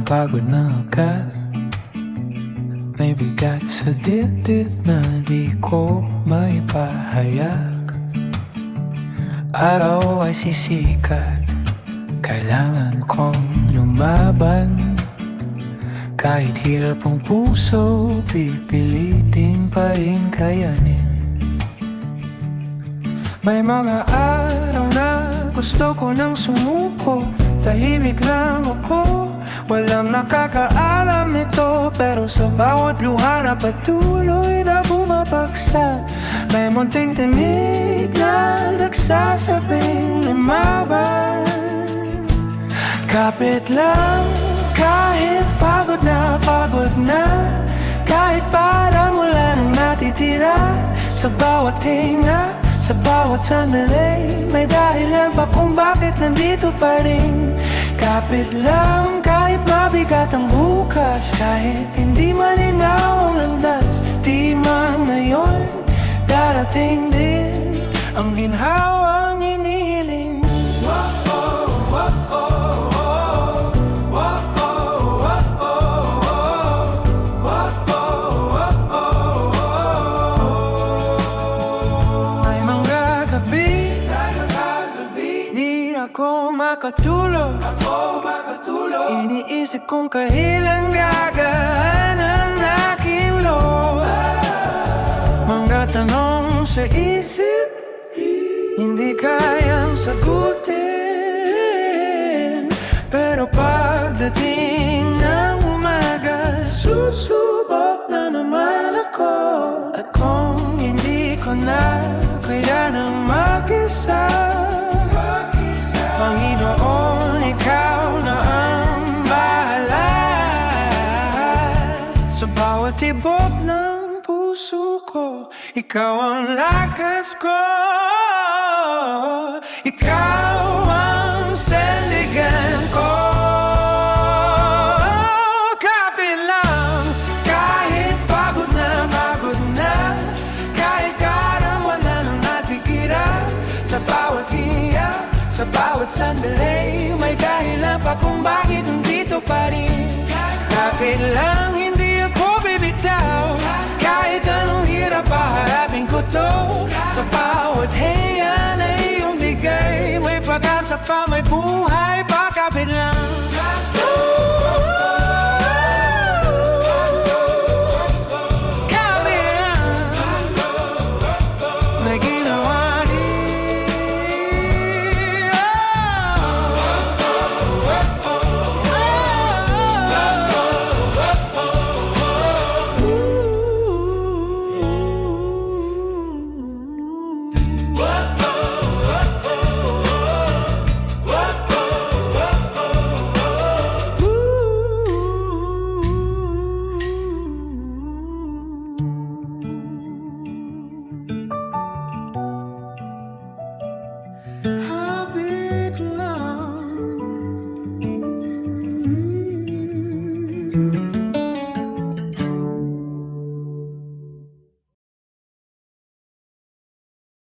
pagod na agad. May bigat sa dibdib na di ko maipahayag. Araw ay sisikat, kailangan kong lumaban. Kahit hirap ang puso, pipilitin pa rin kayanin. May mga araw na gusto ko nang sumuko. Tahimik lang ako, walang nakakaalam nito. Pero sa bawat luha na patuloy na bumabagsak, may munting tinig na nagsasabing lumaban. Kapit lang, kahit pagod na, kahit parang wala nang natitira. Sa bawat hinga, sa bawat sandali, may dahilan pa kung bakit nandito pa rin. Kapit lang, kahit mabigat ang bukas, kahit hindi malinaw ang landas, di man ngayon darating din ang ginhawang inihiling. Ako makatulog, iniisip kung kailan gagaan ang aking loob. Mga tanong sa isip, hindi kayang sagutin. Pero pagdating ng umaga, susubok na naman ako. At kung hindi ko na kaya nang mag-isa, Panginoon, ikaw na ang bahala. Sa bawat tibok ng puso ko, ikaw ang lakas ko. Ikaw ang sandigan ko. Kapit lang, kahit pagod na, kahit kaarawan na nang natikira. Sa bawat hiya, sa bawat sandali, may dahilan pa kung bakit nandito pa rin. Kapit lang, hindi ako bibitaw. Kahit anong hirap, haharapin ko to. Sa bawat hiya na iyong bigay, may pag-asa pa, may buhay